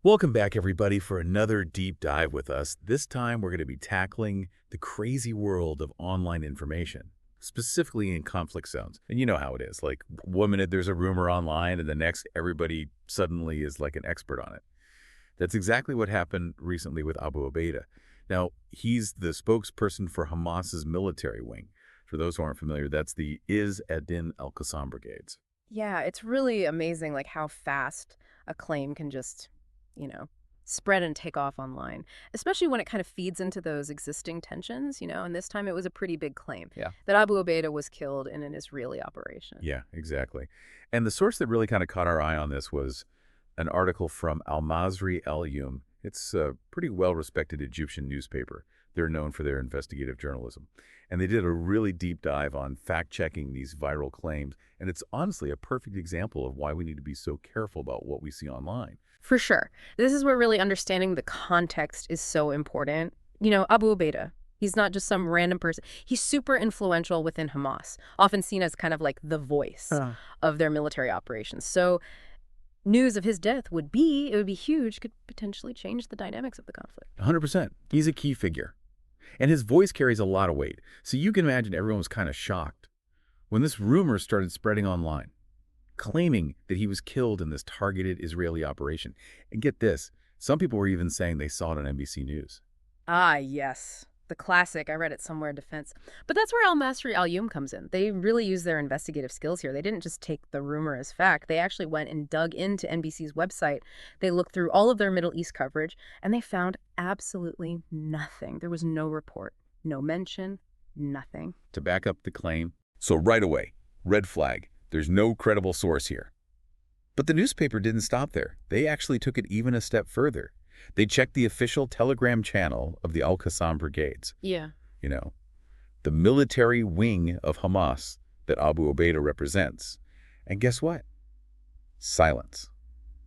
Welcome back, everybody, for another deep dive with us. This time, we're going to be tackling the crazy world of online information, specifically in conflict zones. And you know how it is. Like, one minute there's a rumor online, and the next, everybody suddenly is like an expert on it. That's exactly what happened recently with Abu Ubaidah. Now, he's the spokesperson for Hamas's military wing. For those who aren't familiar, that's the Izz ad-Din al-Qassam brigades. Yeah, it's really amazing like how fast a claim can just, spread and take off online, especially when it kind of feeds into those existing tensions, and this time it was a pretty big claim that Abu Ubaidah was killed in an Israeli operation. Yeah, exactly. And the source that really kind of caught our eye on this was an article from Al-Masri Al-Yum. It's a pretty well-respected Egyptian newspaper. They're known for their investigative journalism. And they did a really deep dive on fact-checking these viral claims. And it's honestly a perfect example of why we need to be so careful about what we see online. For sure. This is where really understanding the context is so important. Abu Ubaidah, he's not just some random person. He's super influential within Hamas, often seen as kind of like the voice of their military operations. So news of his death it would be huge, could potentially change the dynamics of the conflict. 100%. He's a key figure. And his voice carries a lot of weight. So you can imagine everyone was kind of shocked when this rumor started spreading online, claiming that he was killed in this targeted Israeli operation. And get this, some people were even saying they saw it on NBC News. Ah, yes. The classic. I read it somewhere in defense. But that's where Al-Masri Al-Yum comes in. They really used their investigative skills here. They didn't just take the rumor as fact. They actually went and dug into NBC's website. They looked through all of their Middle East coverage, and they found absolutely nothing. There was no report, no mention, nothing. To back up the claim. So right away, red flag. There's no credible source here. But the newspaper didn't stop there. They actually took it even a step further. They checked the official Telegram channel of the Al-Qassam brigades. Yeah. The military wing of Hamas that Abu Ubaidah represents. And guess what? Silence.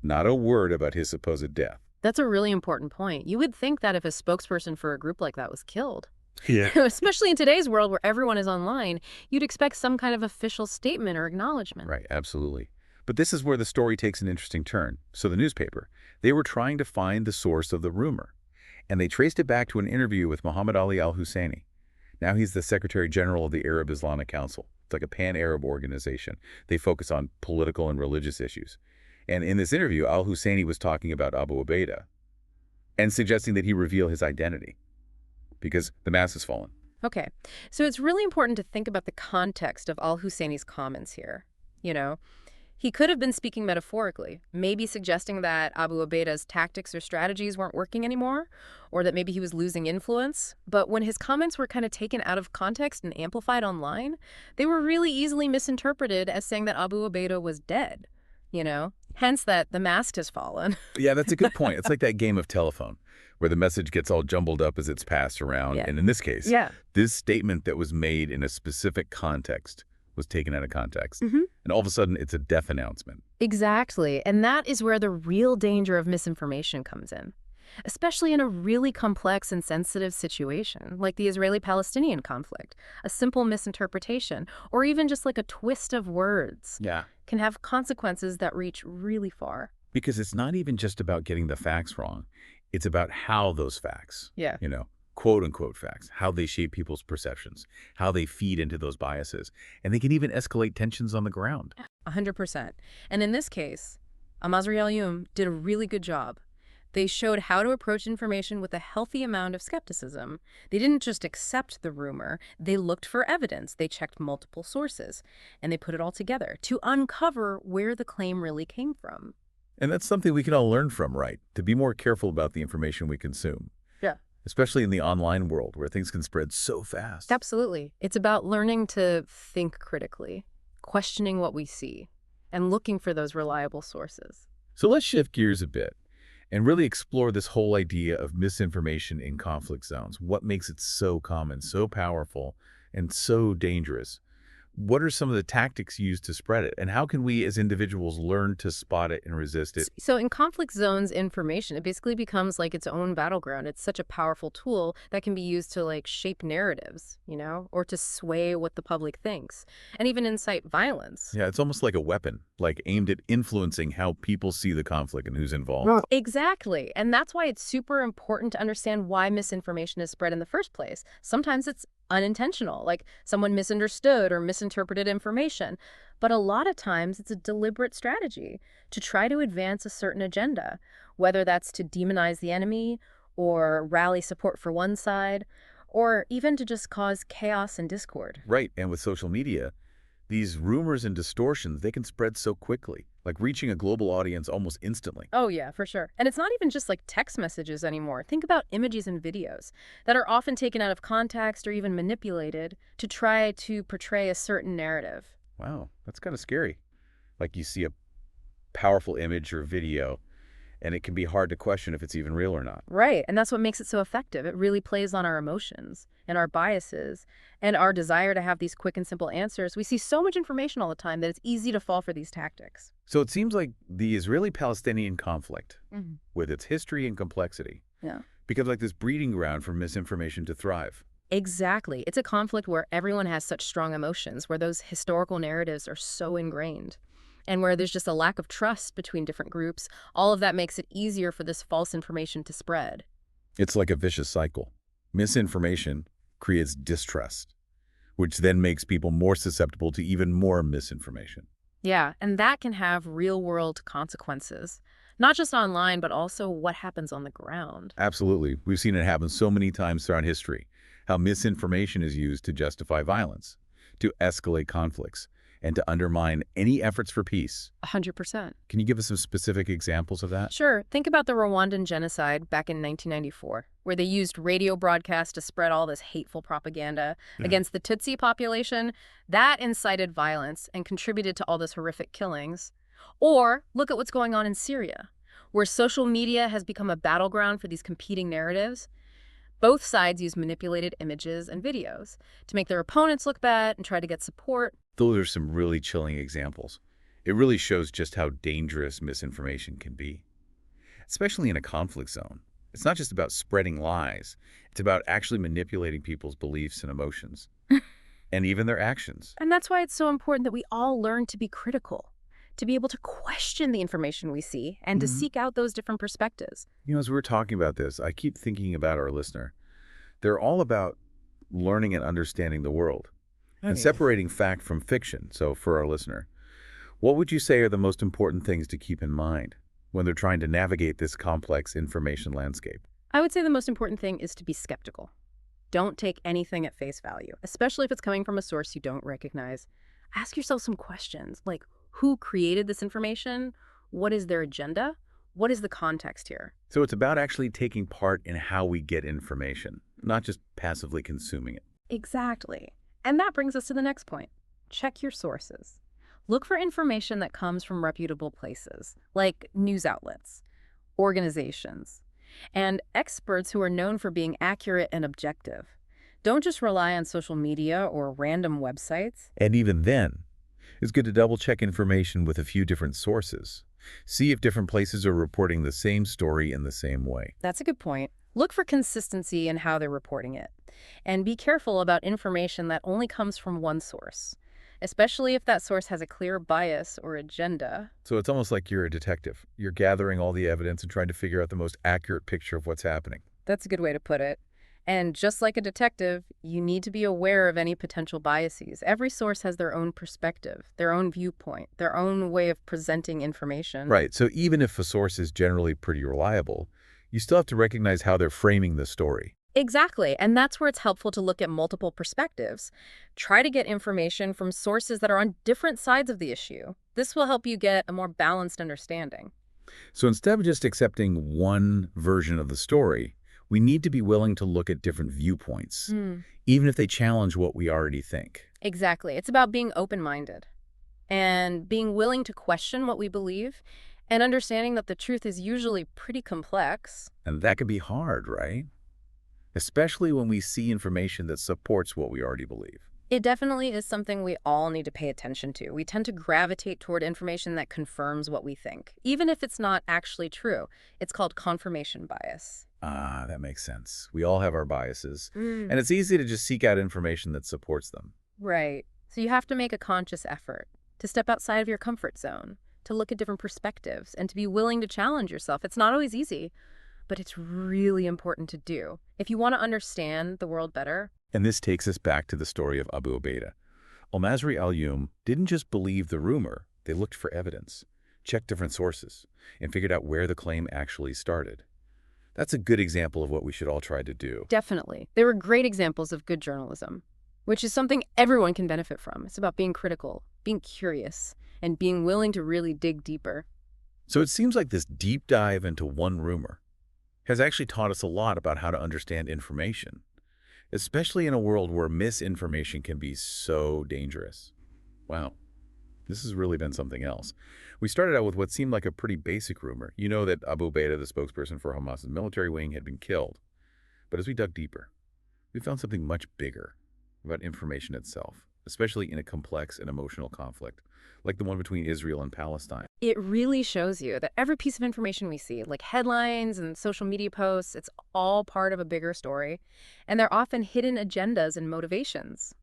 Not a word about his supposed death. That's a really important point. You would think that if a spokesperson for a group like that was killed, Yeah. especially in today's world where everyone is online, you'd expect some kind of official statement or acknowledgement. Right, absolutely. But this is where the story takes an interesting turn. So the newspaper, they were trying to find the source of the rumor, and they traced it back to an interview with Muhammad Ali al-Husseini. Now he's the Secretary General of the Arab Islamic Council. It's like a pan-Arab organization. They focus on political and religious issues. And in this interview, al-Husseini was talking about Abu Ubaidah and suggesting that he reveal his identity because the mask has fallen. Okay, so it's really important to think about the context of al-Husseini's comments here. He could have been speaking metaphorically, maybe suggesting that Abu Ubaidah's tactics or strategies weren't working anymore, or that maybe he was losing influence. But when his comments were kind of taken out of context and amplified online, they were really easily misinterpreted as saying that Abu Ubaidah was dead, Hence that the mask has fallen. Yeah, that's a good point. It's like that game of telephone where the message gets all jumbled up as it's passed around. Yeah. And in this case, this statement that was made in a specific context was taken out of context. And all of a sudden, it's a death announcement. Exactly. And that is where the real danger of misinformation comes in, especially in a really complex and sensitive situation like the Israeli-Palestinian conflict. A simple misinterpretation, or even just like a twist of words, can have consequences that reach really far. Because it's not even just about getting the facts wrong. It's about how those facts, quote-unquote facts, how they shape people's perceptions, how they feed into those biases. And they can even escalate tensions on the ground. 100%. And in this case, Al-Masri Al-Yum did a really good job. They showed how to approach information with a healthy amount of skepticism. They didn't just accept the rumor. They looked for evidence. They checked multiple sources. And they put it all together to uncover where the claim really came from. And that's something we can all learn from, right? To be more careful about the information we consume. Yeah. Especially in the online world where things can spread so fast. Absolutely. It's about learning to think critically, questioning what we see, and looking for those reliable sources. So let's shift gears a bit and really explore this whole idea of misinformation in conflict zones. What makes it so common, so powerful, and so dangerous? what are some of the tactics used to spread it? And how can we as individuals learn to spot it and resist it? So in conflict zones information, it basically becomes like its own battleground. It's such a powerful tool that can be used to like shape narratives, or to sway what the public thinks and even incite violence. Yeah, it's almost like a weapon, like aimed at influencing how people see the conflict and who's involved. Well, exactly. And that's why it's super important to understand why misinformation is spread in the first place. Sometimes it's unintentional, like someone misunderstood or misinterpreted information. But a lot of times it's a deliberate strategy to try to advance a certain agenda, whether that's to demonize the enemy or rally support for one side, or even to just cause chaos and discord. Right, and with social media, these rumors and distortions, they can spread so quickly, like reaching a global audience almost instantly. Oh, yeah, for sure. And it's not even just like text messages anymore. Think about images and videos that are often taken out of context or even manipulated to try to portray a certain narrative. Wow, that's kind of scary. Like you see a powerful image or video, and it can be hard to question if it's even real or not. Right. And that's what makes it so effective. It really plays on our emotions and our biases and our desire to have these quick and simple answers. We see so much information all the time that it's easy to fall for these tactics. So it seems like the Israeli-Palestinian conflict, Mhm. with its history and complexity, Yeah. becomes like this breeding ground for misinformation to thrive. Exactly. It's a conflict where everyone has such strong emotions, where those historical narratives are so ingrained, and where there's just a lack of trust between different groups. All of that makes it easier for this false information to spread. It's like a vicious cycle. Misinformation creates distrust, which then makes people more susceptible to even more misinformation. Yeah, and that can have real-world consequences, not just online, but also what happens on the ground. Absolutely. We've seen it happen so many times throughout history, how misinformation is used to justify violence, to escalate conflicts, and to undermine any efforts for peace. 100%. Can you give us some specific examples of that? Sure. Think about the Rwandan genocide back in 1994, where they used radio broadcasts to spread all this hateful propaganda against the Tutsi population. That incited violence and contributed to all those horrific killings. Or look at what's going on in Syria, where social media has become a battleground for these competing narratives. Both sides use manipulated images and videos to make their opponents look bad and try to get support. Those are some really chilling examples. It really shows just how dangerous misinformation can be, especially in a conflict zone. It's not just about spreading lies. It's about actually manipulating people's beliefs and emotions, and even their actions. And that's why it's so important that we all learn to be critical, to be able to question the information we see and to seek out those different perspectives. As we were talking about this, I keep thinking about our listener. They're all about learning and understanding the world and separating fact from fiction. So for our listener, what would you say are the most important things to keep in mind when they're trying to navigate this complex information landscape? I would say the most important thing is to be skeptical. Don't take anything at face value, especially if it's coming from a source you don't recognize. Ask yourself some questions like, who created this information? What is their agenda? What is the context here? So it's about actually taking part in how we get information, not just passively consuming it. Exactly. And that brings us to the next point. Check your sources. Look for information that comes from reputable places, like news outlets, organizations, and experts who are known for being accurate and objective. Don't just rely on social media or random websites. And even then, it's good to double-check information with a few different sources. See if different places are reporting the same story in the same way. That's a good point. Look for consistency in how they're reporting it. And be careful about information that only comes from one source, especially if that source has a clear bias or agenda. So it's almost like you're a detective. You're gathering all the evidence and trying to figure out the most accurate picture of what's happening. That's a good way to put it. And just like a detective, you need to be aware of any potential biases. Every source has their own perspective, their own viewpoint, their own way of presenting information. Right. So even if a source is generally pretty reliable, you still have to recognize how they're framing the story. Exactly. And that's where it's helpful to look at multiple perspectives. Try to get information from sources that are on different sides of the issue. This will help you get a more balanced understanding. So instead of just accepting one version of the story, we need to be willing to look at different viewpoints, even if they challenge what we already think. Exactly. It's about being open-minded and being willing to question what we believe and understanding that the truth is usually pretty complex. And that can be hard, right? Especially when we see information that supports what we already believe. It definitely is something we all need to pay attention to. We tend to gravitate toward information that confirms what we think, even if it's not actually true. It's called confirmation bias. Ah, that makes sense. We all have our biases, Mm. and it's easy to just seek out information that supports them. Right. So you have to make a conscious effort to step outside of your comfort zone, to look at different perspectives, and to be willing to challenge yourself. It's not always easy, but it's really important to do. If you want to understand the world better. And this takes us back to the story of Abu Ubaidah. Al-Masri al-Yum didn't just believe the rumor, they looked for evidence, checked different sources, and figured out where the claim actually started. That's a good example of what we should all try to do. Definitely. They were great examples of good journalism, which is something everyone can benefit from. It's about being critical, being curious, and being willing to really dig deeper. So it seems like this deep dive into one rumor has actually taught us a lot about how to understand information, especially in a world where misinformation can be so dangerous. Wow, this has really been something else. We started out with what seemed like a pretty basic rumor. You know that Abu Ubaidah, the spokesperson for Hamas's military wing, had been killed. But as we dug deeper, we found something much bigger about information itself, especially in a complex and emotional conflict, like the one between Israel and Palestine. It really shows you that every piece of information we see, like headlines and social media posts, it's all part of a bigger story. And they're often hidden agendas and motivations.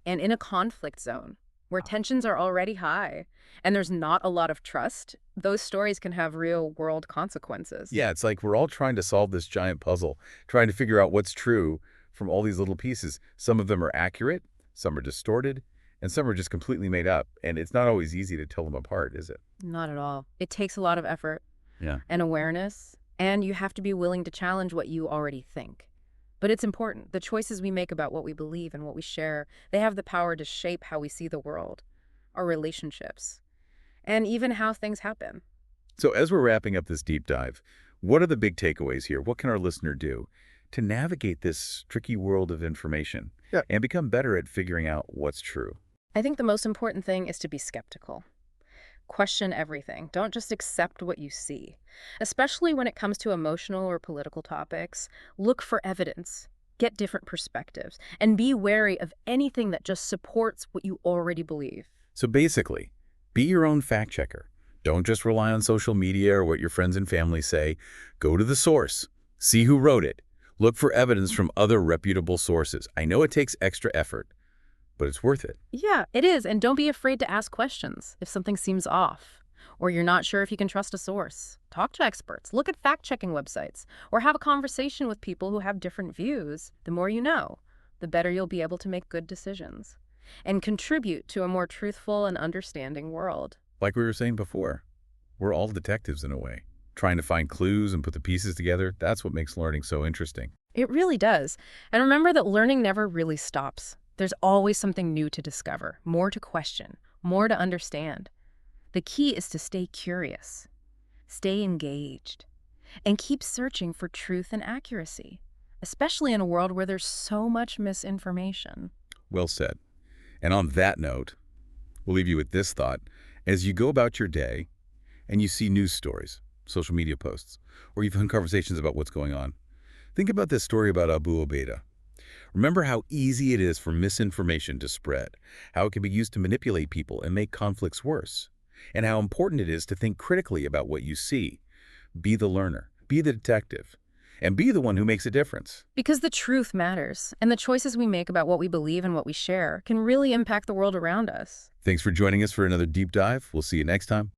And in a conflict zone, where tensions are already high and there's not a lot of trust, those stories can have real-world consequences. Yeah, it's like we're all trying to solve this giant puzzle, trying to figure out what's true from all these little pieces. Some of them are accurate, some are distorted, and some are just completely made up. And it's not always easy to tell them apart, is it? Not at all. It takes a lot of effort Yeah. and awareness, and you have to be willing to challenge what you already think. But it's important. The choices we make about what we believe and what we share, they have the power to shape how we see the world, our relationships, and even how things happen. So as we're wrapping up this deep dive, what are the big takeaways here? What can our listener do to navigate this tricky world of information and become better at figuring out what's true? I think the most important thing is to be skeptical. Question everything. Don't just accept what you see. Especially when it comes to emotional or political topics, look for evidence, get different perspectives, and be wary of anything that just supports what you already believe. So basically, be your own fact checker. Don't just rely on social media or what your friends and family say. Go to the source. See who wrote it. Look for evidence from other reputable sources. I know it takes extra effort, but it's worth it. Yeah, it is. And don't be afraid to ask questions if something seems off, or you're not sure if you can trust a source. Talk to experts, look at fact-checking websites, or have a conversation with people who have different views. The more you know, the better you'll be able to make good decisions and contribute to a more truthful and understanding world. Like we were saying before, we're all detectives in a way. Trying to find clues and put the pieces together, that's what makes learning so interesting. It really does. And remember that learning never really stops. There's always something new to discover, more to question, more to understand. The key is to stay curious, stay engaged, and keep searching for truth and accuracy, especially in a world where there's so much misinformation. Well said. And on that note, we'll leave you with this thought. As you go about your day and you see news stories, social media posts, or you've had conversations about what's going on, think about this story about Abu Ubaidah. Remember how easy it is for misinformation to spread, how it can be used to manipulate people and make conflicts worse, and how important it is to think critically about what you see. Be the learner, be the detective, and be the one who makes a difference. Because the truth matters, and the choices we make about what we believe and what we share can really impact the world around us. Thanks for joining us for another deep dive. We'll see you next time.